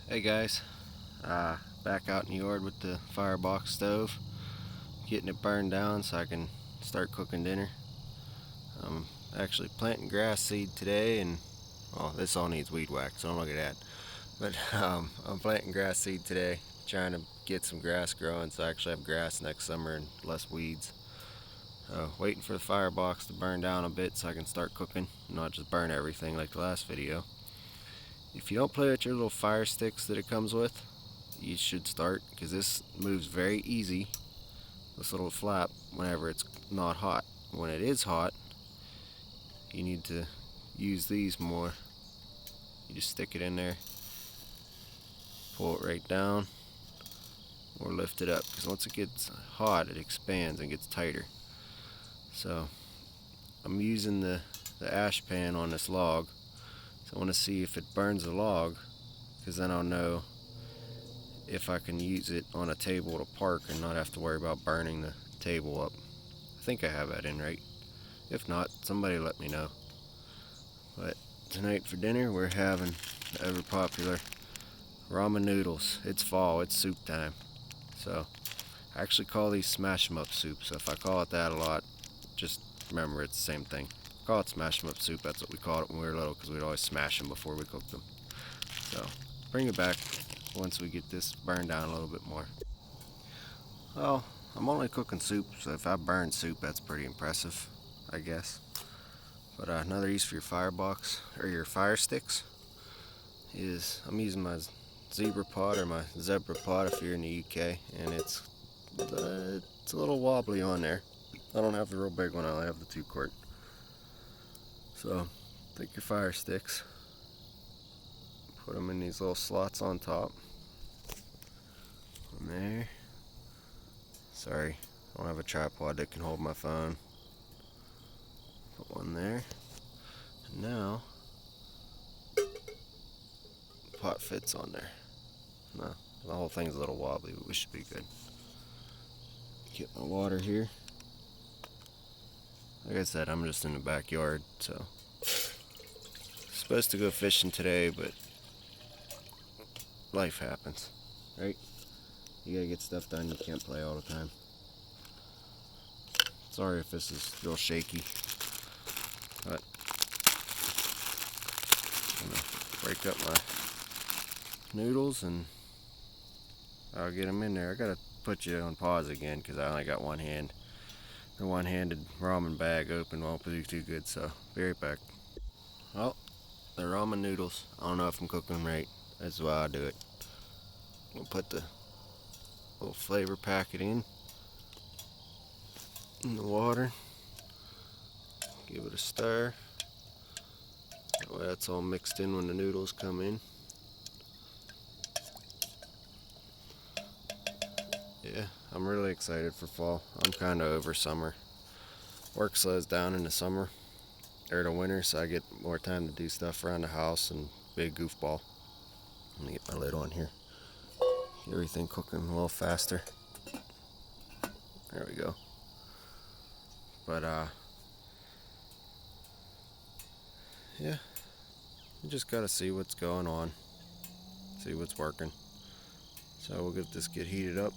Hey guys, back out in the yard with the Firebox stove, getting it burned down so I can start cooking dinner. I'm actually planting grass seed today, and well, this all needs weed whack, so don't look at that. But I'm planting grass seed today, trying to get some grass growing so I actually have grass next summer and less weeds. Waiting for the firebox to burn down a bit so I can start cooking, not just burn everything like the last video. If you don't play with your little fire sticks that it comes with, you should start, because this moves very easy, this little flap, whenever it's not hot. When it is hot, you need to use these more. You just stick it in there, pull it right down, or lift it up, because once it gets hot it expands and gets tighter. So I'm using the ash pan on this log, so I want to see if it burns the log, because then I'll know if I can use it on a table to park and not have to worry about burning the table up. I think I have that in right. If not, somebody let me know. But tonight for dinner we're having the ever popular ramen noodles. It's fall, it's soup time. So I actually call these smash 'em up soup, so if I call it that a lot, just remember it's the same thing. Call it smash 'em up soup, that's what we called it when we were little, because we'd always smash them before we cooked them. So bring it back once we get this burned down a little bit more. Well, I'm only cooking soup, so if I burn soup, that's pretty impressive, I guess. But another use for your firebox, or your fire sticks, is I'm using my zebra pot, or my zebra pot if you're in the UK, and it's a little wobbly on there. I don't have the real big one, I only have the 2-quart. So take your fire sticks, put them in these little slots on top. One there. Sorry, I don't have a tripod that can hold my phone. Put one there. And now, the pot fits on there. No, the whole thing's a little wobbly, but we should be good. Get my water here. Like I said, I'm just in the backyard, so supposed to go fishing today, but life happens, right? You gotta get stuff done, you can't play all the time. Sorry if this is real shaky, but I'm gonna break up my noodles and I'll get them in there. I gotta put you on pause again because I only got one hand. The one-handed ramen bag open won't do too good, so be right back. Well, the ramen noodles, I don't know if I'm cooking them right. That's why I do it. We'll put the little flavor packet in the water. Give it a stir. That way that's all mixed in when the noodles come in. Yeah, I'm really excited for fall. I'm kind of over summer. Work slows down in the summer or the winter, so I get more time to do stuff around the house and be a goofball. I'm gonna get my lid on here. Get everything cooking a little faster. There we go. But yeah, you just gotta see what's going on, see what's working. So we'll get this heated up,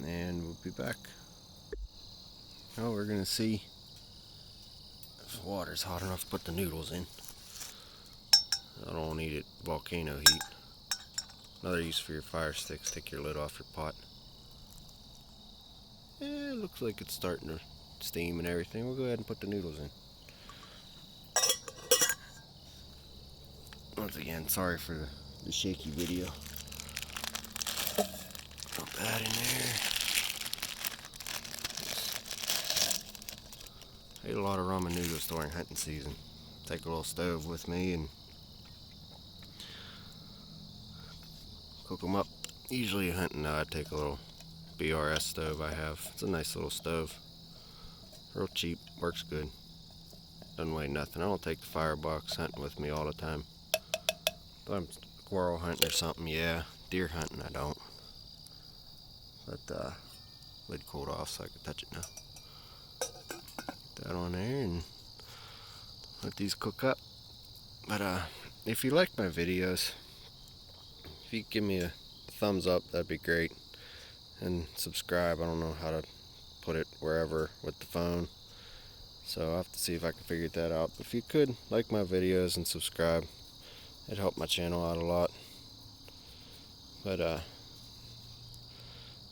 and we'll be back. Now we're gonna see if the water's hot enough to put the noodles in. I don't need it volcano heat. Another use for your fire sticks, take your lid off your pot. It looks like it's starting to steam and everything. We'll go ahead and put the noodles in. Once again, sorry for the shaky video. Dump that in there. I ate a lot of ramen noodles during hunting season. Take a little stove with me and cook them up. Usually hunting, I take a little BRS stove I have. It's a nice little stove. Real cheap, works good. Doesn't weigh nothing. I don't take the firebox hunting with me all the time. If I'm squirrel hunting or something, yeah. Deer hunting, I don't. But lid cooled off so I can touch it now. Put that on there and let these cook up. But if you like my videos, if you give me a thumbs up, that'd be great. And subscribe. I don't know how to put it wherever with the phone, so I'll have to see if I can figure that out. But if you could like my videos and subscribe, it'd help my channel out a lot. But I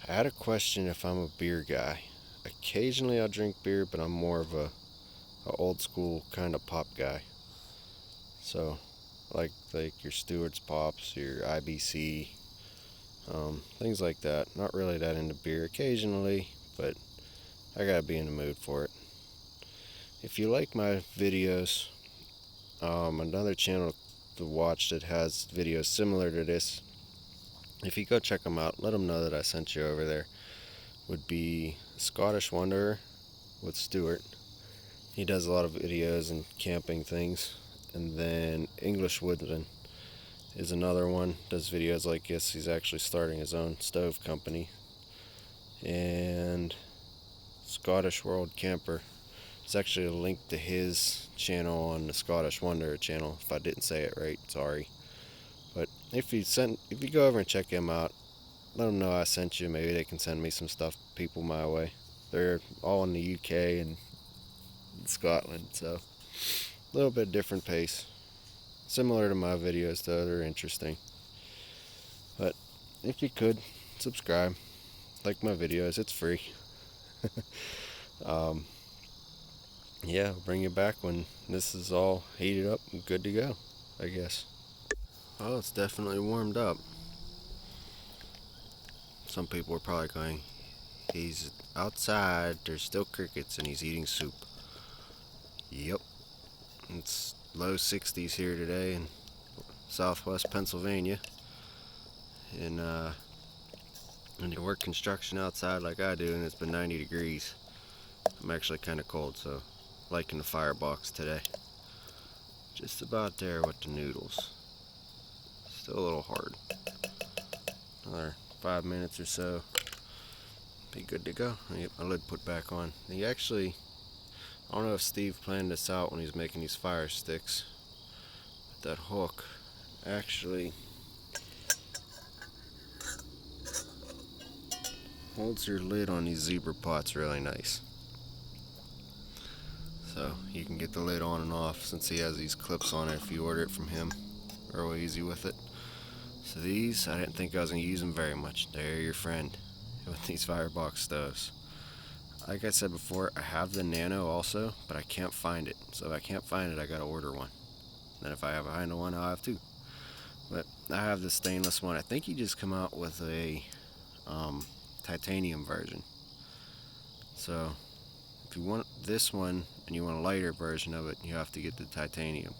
had a question if I'm a beer guy. Occasionally I'll drink beer, but I'm more of a old school kind of pop guy. So like your Stewart's Pops, your IBC, things like that. Not really that into beer occasionally, but I gotta be in the mood for it. If you like my videos, another channel to watch that has videos similar to this, if you go check them out, let them know that I sent you over there, would be Scottish Wanderer with Stuart. He does a lot of videos and camping things. And then English Woodland is another one, does videos like this. He's actually starting his own stove company. And Scottish World Camper, it's actually a link to his channel on the Scottish Wanderer channel. If I didn't say it right, sorry. But if you go over and check him out, let them know I sent you. Maybe they can send me some stuff, people my way. They're all in the UK and Scotland, so a little bit different pace. Similar to my videos though, they're interesting. But if you could, subscribe, like my videos, it's free. Yeah, I'll bring you back when this is all heated up and good to go, I guess. Oh, it's definitely warmed up. Some people are probably going, he's outside, there's still crickets, and he's eating soup. Yep. It's low 60s here today in southwest Pennsylvania. And when you work construction outside like I do and it's been 90 degrees, I'm actually kind of cold, so liking the firebox today. Just about there with the noodles. Still a little hard. Another 5 minutes or so, be good to go. I get my lid put back on. He actually, I don't know if Steve planned this out when he's making these fire sticks, but that hook actually holds your lid on these zebra pots really nice. So you can get the lid on and off since he has these clips on it if you order it from him. Real easy with it. So these, I didn't think I was going to use them very much. They're your friend with these Firebox stoves. Like I said before, I have the Nano also, but I can't find it. So if I can't find it, I gotta order one. Then if I have a one, I'll have two. But I have the stainless one. I think he just come out with a titanium version. So if you want this one and you want a lighter version of it, you have to get the titanium.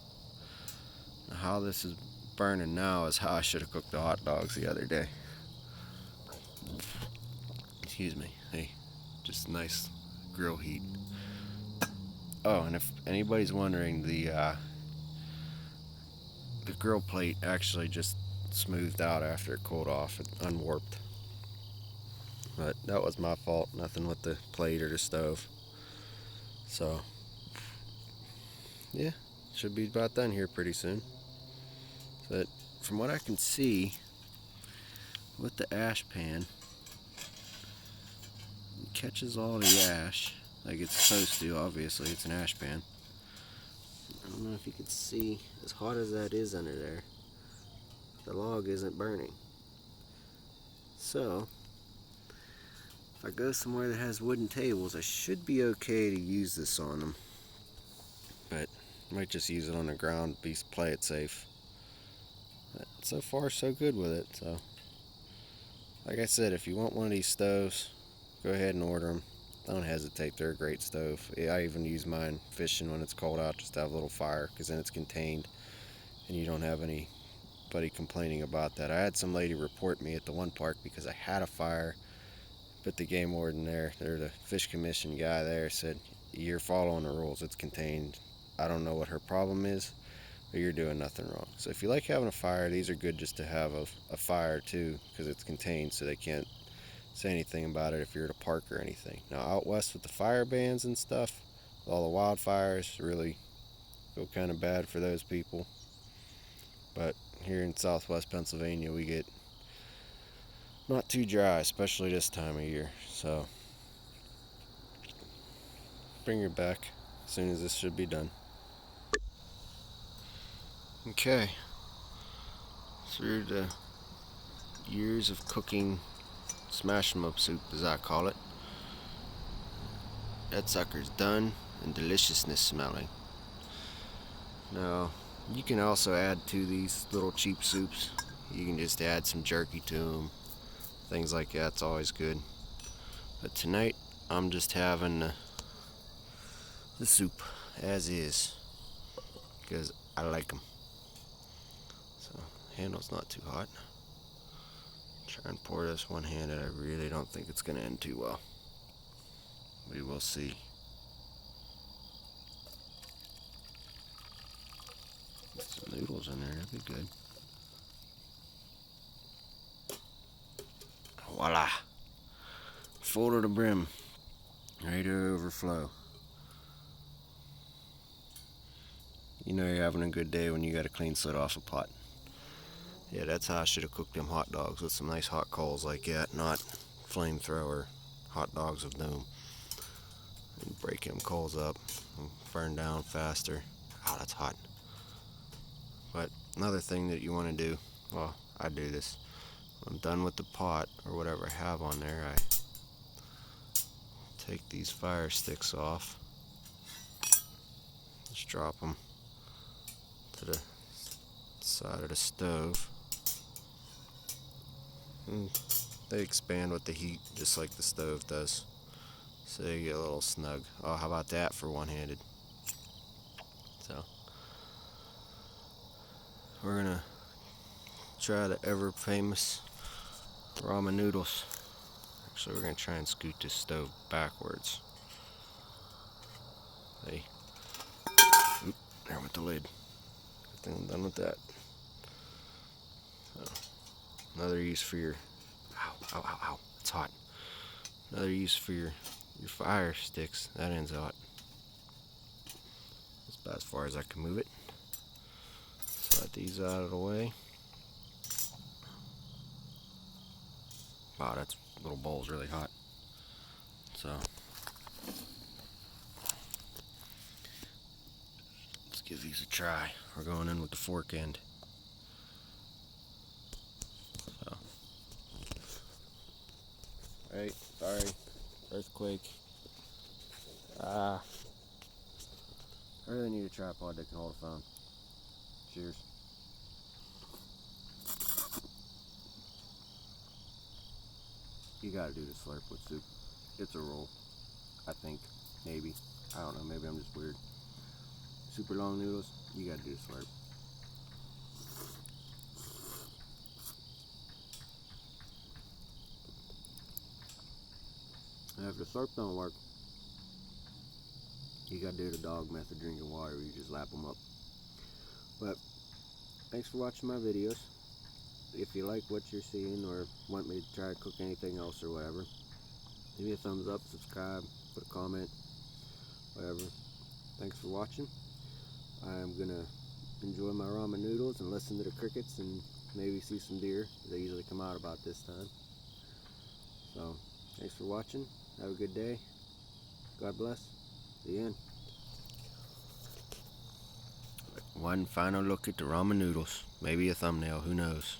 Now, how this is burning now is how I should have cooked the hot dogs the other day. Excuse me. Hey, just nice grill heat. Oh, and if anybody's wondering, the grill plate actually just smoothed out after it cooled off. It unwarped. But that was my fault. Nothing with the plate or the stove. So, yeah, should be about done here pretty soon. But from what I can see, with the ash pan, it catches all the ash like it's supposed to. Obviously, it's an ash pan. I don't know if you can see, as hot as that is under there, the log isn't burning. So, if I go somewhere that has wooden tables, I should be okay to use this on them. But I might just use it on the ground, play it safe. But so far, so good with it. So, like I said, if you want one of these stoves, go ahead and order them. Don't hesitate, they're a great stove. I even use mine fishing when it's cold out, just to have a little fire, because then it's contained and you don't have anybody complaining about that. I had some lady report me at the one park because I had a fire, but the game warden there, they're the fish commission guy there, said, "You're following the rules, it's contained. I don't know what her problem is, but you're doing nothing wrong." So if you like having a fire, these are good just to have a fire too, because it's contained, so they can't say anything about it if you're at a park or anything. Now out west with the fire bans and stuff, with all the wildfires, really feel kind of bad for those people. But here in southwest Pennsylvania we get not too dry, especially this time of year. So bring her back as soon as this should be done. Okay, through the years of cooking smash 'em up soup, as I call it, that sucker's done and deliciousness smelling. Now you can also add to these little cheap soups, you can just add some jerky to them, things like that's always good. But tonight I'm just having the soup as is because I like them. So handle's not too hot. Try and pour this one-handed. I really don't think it's gonna end too well. We will see. Get some noodles in there, that'd be good. Voila! Full to the brim. Ready to overflow. You know you're having a good day when you got a clean slit off a pot. Yeah, that's how I should have cooked them hot dogs, with some nice hot coals like that, not flamethrower hot dogs of doom. And break them coals up and burn down faster. Oh, that's hot. But another thing that you want to do, well, I do this. When I'm done with the pot or whatever I have on there, I take these fire sticks off. Just drop them to the side of the stove. And they expand with the heat just like the stove does. So you get a little snug. Oh, how about that for one-handed? So we're gonna try the ever famous ramen noodles. Actually, we're gonna try and scoot this stove backwards. Hey, oop, there went the lid. Good thing I'm done with that. So, another use for your, ow, it's hot. Another use for your fire sticks. That end's hot. That's about as far as I can move it. Slide these out of the way. Wow, that little bowl's really hot. So let's give these a try. We're going in with the fork end. So, right, sorry, earthquake. I really need a tripod that can hold a phone. Cheers. You gotta do the slurp with soup. It's a roll, I think. Maybe. I don't know, maybe I'm just weird. Super long noodles, you gotta do the slurp. And if the slurp don't work, you gotta do the dog method, drinking water, where you just lap them up. But thanks for watching my videos. If you like what you're seeing or want me to try to cook anything else or whatever, give me a thumbs up, subscribe, put a comment, whatever. Thanks for watching. I'm gonna enjoy my ramen noodles and listen to the crickets and maybe see some deer. They usually come out about this time. So thanks for watching. Have a good day. God bless. The end. One final look at the ramen noodles. Maybe a thumbnail, who knows.